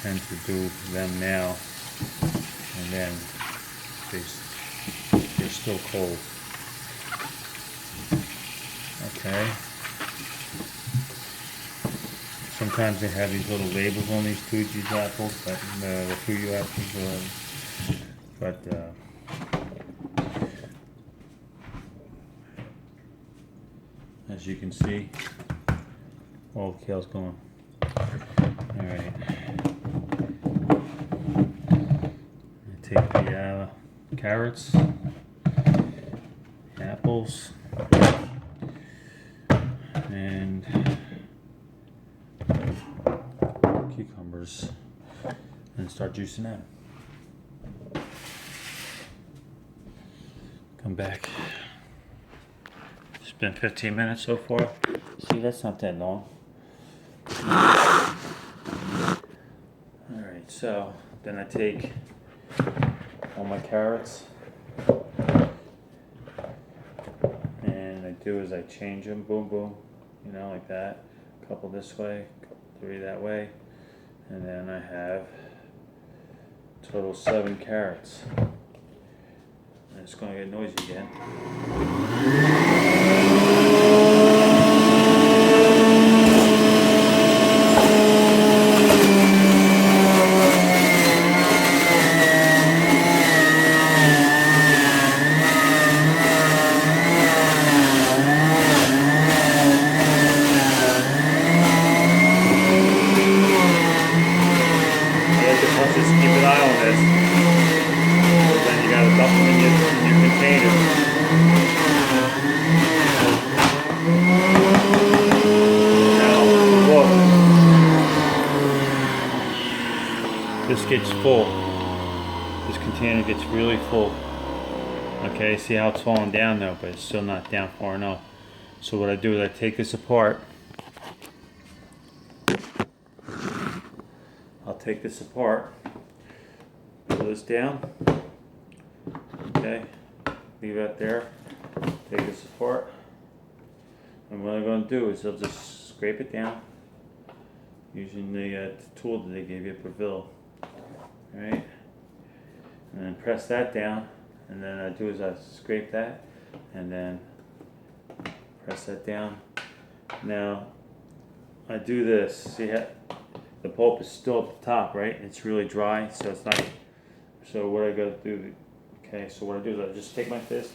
tend to do them now, and then they're still cold. Okay. Sometimes they have these little labels on these Fuji's apples, but the Fuji apples, but as you can see, all the kale's gone. All right. I take the carrots, apples, and cucumbers, and start juicing that. Come back. It's been 15 minutes so far. See, that's not that long. Alright, so then I take all my carrots, and I do is I change them, boom boom, you know, like that. A couple this way, three that way, and then I have total 7 carrots. And it's going to get noisy again. Just keep an eye on this. Then you gotta dump them in your container. Now, look. This gets full. This container gets really full. Okay, see how it's falling down though, but it's still not down far enough. So what I do is I take this apart. I'll take this apart, pull this down, okay, leave that there, take this apart, and what I'm going to do is I'll just scrape it down using the tool that they gave you at Breville, alright, and then press that down, and then I do is I scrape that, and then press that down. Now, I do this, see how the pulp is still at the top, right? It's really dry, so it's not. So what I gotta do, okay, so what I do is I just take my fist,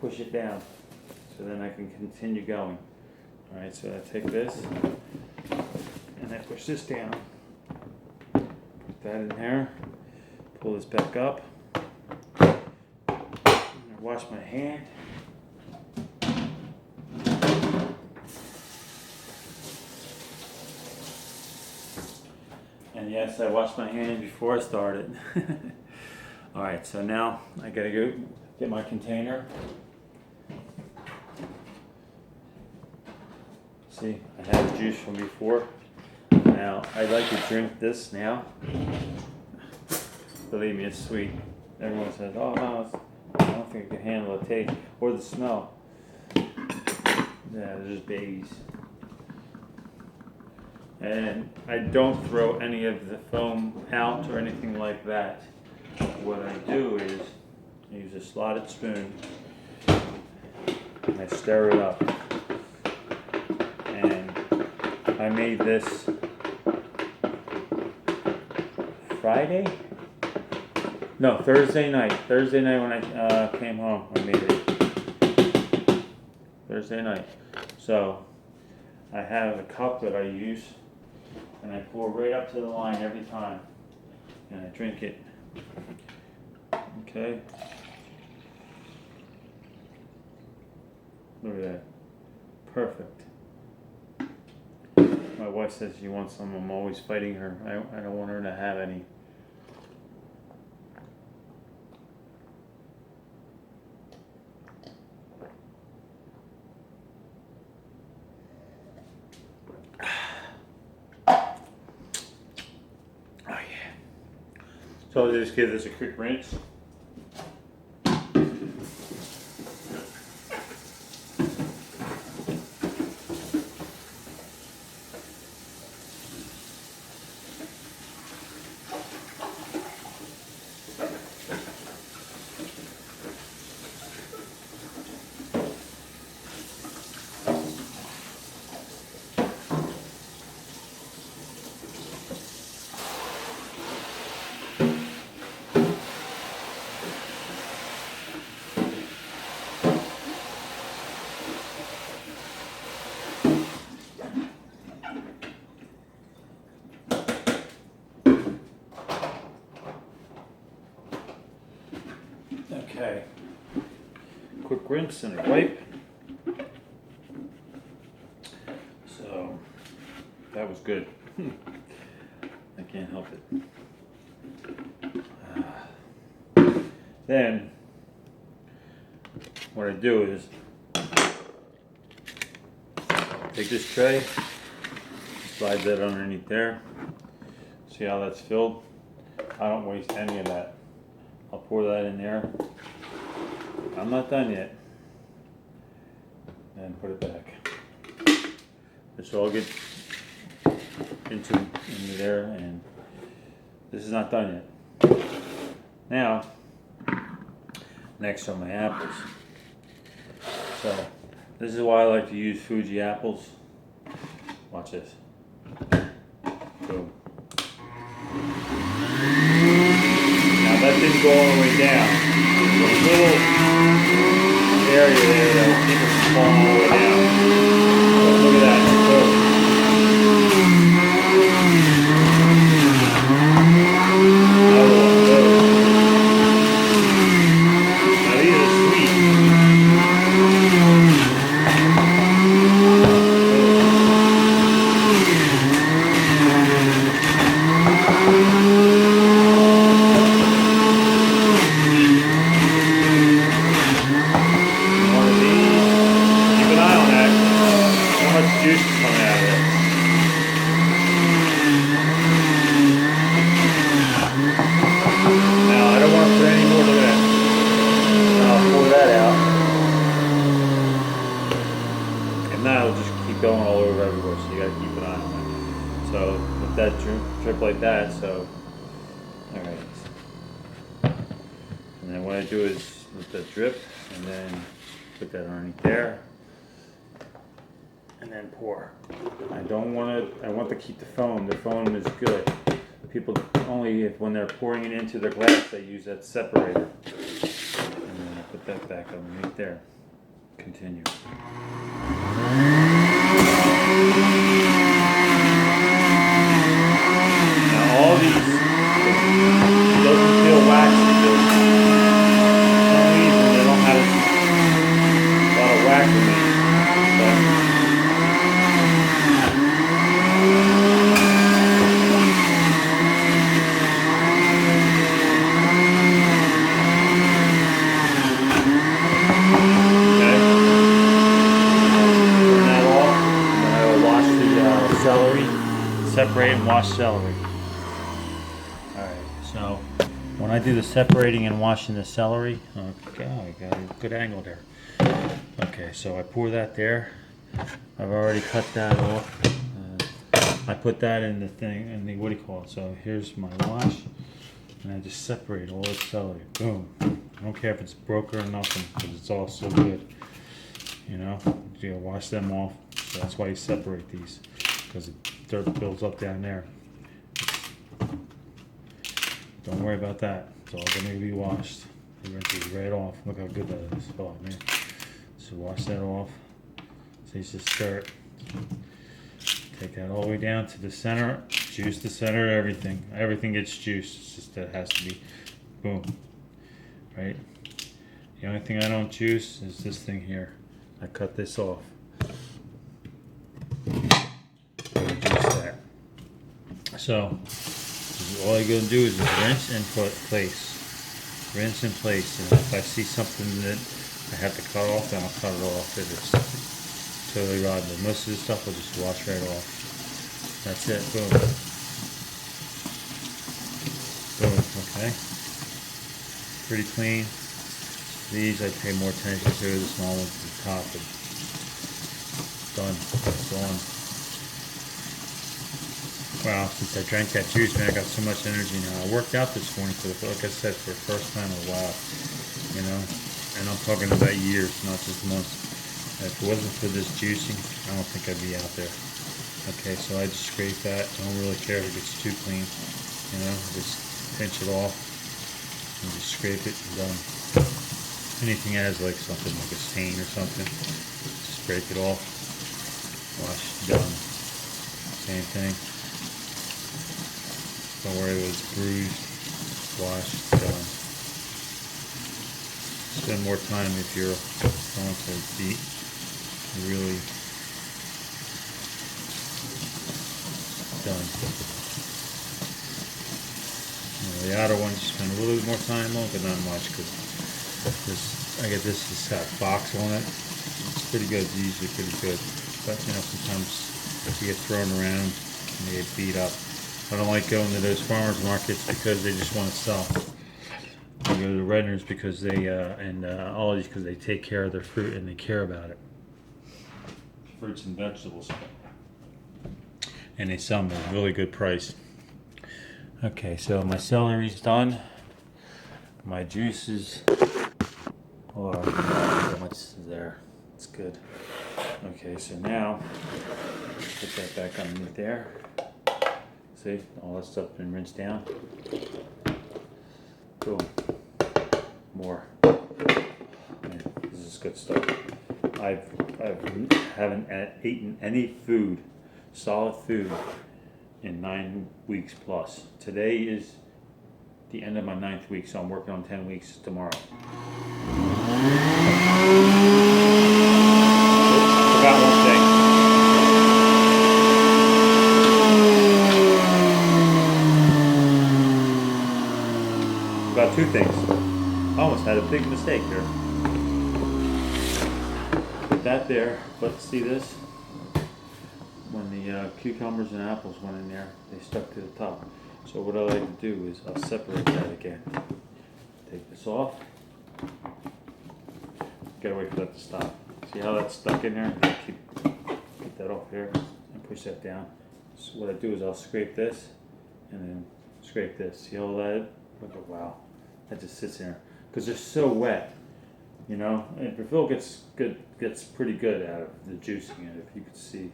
push it down, so then I can continue going. Alright, so I take this, and I push this down, put that in there, pull this back up, and I wash my hand. And yes, I washed my hand before I started. Alright, so now I gotta go get my container. See, I had the juice from before. Now, I like to drink this now. Believe me, it's sweet. Everyone says, oh no, I don't think I can handle the taste or the smell. Yeah, there's babies. And I don't throw any of the foam out or anything like that. What I do is I use a slotted spoon and I stir it up. And I made this Friday? No, Thursday night. Thursday night when I came home, I made it. Thursday night. So I have a cup that I use. And I pour right up to the line every time, and I drink it. Okay. Look at that. Perfect. My wife says she wants some. I'm always fighting her. I don't want her to have any. So I'll just give this a quick rinse. Okay. Quick rinse and a wipe. So that was good. I can't help it. Then what I do is take this tray, slide that underneath there. See how that's filled? I don't waste any of that. I'll pour that in there. I'm not done yet. And put it back. This all gets into there, and this is not done yet. Now, next are my apples. So, this is why I like to use Fuji apples. Watch this. Boom. Now that didn't go all the way down. There's a little area there that will keep it from falling all the way down. So look at that. Boom. Now these are sweet. Juice is coming out of it. Now I don't want to put any more. Look at that. Now I'll pour that out, and now it'll just keep going all over everywhere. So you got to keep an eye on it. So let that drip like that. So all right. And then what I do is let that drip, and then put that underneath there. And then pour. I don't want to, I want to keep the foam. The foam is good. People only, when they're pouring it into their glass, they use that separator. And then I put that back underneath there. Continue. Now all these, it doesn't feel waxy. For some reason they don't have a lot of wax in it. Separate and wash celery. Alright, so when I do the separating and washing the celery, okay, I got a good angle there. Okay, so I pour that there. I've already cut that off. I put that in the thing, in the, what do you call it? So here's my wash, and I just separate all the celery. Boom. I don't care if it's broken or nothing, because it's all so good. You know, you gotta wash them off. So that's why you separate these, because the dirt builds up down there. Don't worry about that. It's all gonna be washed. You rinse it right off. Look how good that is. Oh man. So wash that off. So you just stir it. Take that all the way down to the center. Juice the center of everything. Everything gets juiced. It's just that it has to be boom. Right? The only thing I don't juice is this thing here. I cut this off. So all you're gonna do is rinse and place. Rinse and place. And if I see something that I have to cut off, then I'll cut it off. If it's totally rotten, but most of the stuff will just wash right off. That's it. Boom. Boom. Okay. Pretty clean. These I pay more attention to. The small ones at the top. But done. It's gone. Wow, since I drank that juice, man, I got so much energy now. I worked out this morning like I said, for the first time in a while, you know, and I'm talking about years, not just months. If it wasn't for this juicing, I don't think I'd be out there. Okay, so I just scrape that. I don't really care if it gets too clean, you know, just pinch it off and just scrape it and done. Anything that has like something like a stain or something, just scrape it off, wash, done. Same thing. Don't worry if it's bruised, washed, done. spend more time if you're going to be really done. The outer ones spend a little bit more time on, but not much, because I get this. It's got a box on it. It's pretty good. It's usually pretty good, but sometimes you get thrown around and they get beat up. I don't like going to those farmers markets because they just want to sell. I go to the Redners because they and Aldi's because they take care of their fruit and they care about it. Fruits and vegetables, and they sell them at a really good price. Okay, so my celery's done. My juices are how much is there? It's good. Okay, so now put that back underneath there. See, all that stuff been rinsed down. Boom. More. Man, this is good stuff. I haven't eaten any food, solid food, in 9 weeks plus. Today is the end of my 9th week, so I'm working on 10 weeks tomorrow. Forgot one thing. About 2 things. I almost had a big mistake there. Put that there, but see this? When the cucumbers and apples went in there, they stuck to the top. So what I like to do is I'll separate that again. Take this off. Gotta wait for that to stop. See how that's stuck in there? Get that off here and push that down. So what I do is I'll scrape this and then scrape this. See all that? Look at, wow. That just sits there. Because they're so wet. And Breville gets pretty good out of the juicing it, if you could see.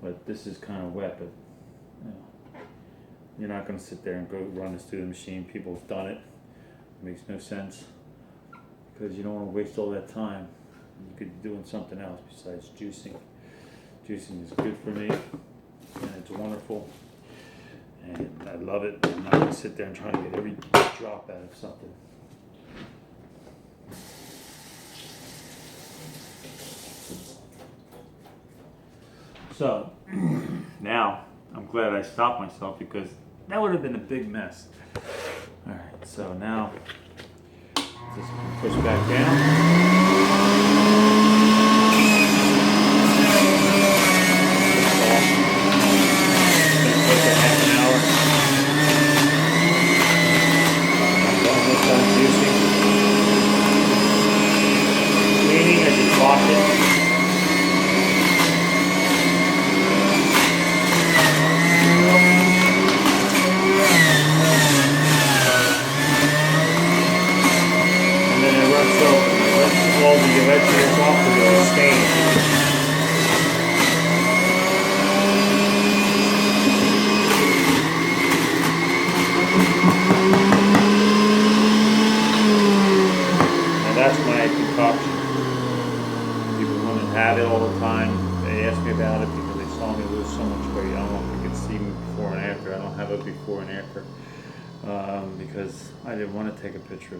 But this is kind of wet, but you're not going to sit there and go run this through the machine. People have done it. It makes no sense because you don't want to waste all that time. You could be doing something else besides juicing. Juicing is good for me, and it's wonderful, and I love it. I'm not going to sit there and try to get every drop out of something. So now I'm glad I stopped myself because that would have been a big mess. All right, so now just push back down. Then wait a half an hour. I'm almost done juicing. Cleaning, I just wash it. All the electric off of the stain. And that's my concoction. People want to have it all the time. They ask me about it because they saw me lose so much weight. I don't know if you can see me before and after. I don't have a before and after because I didn't want to take a picture of it.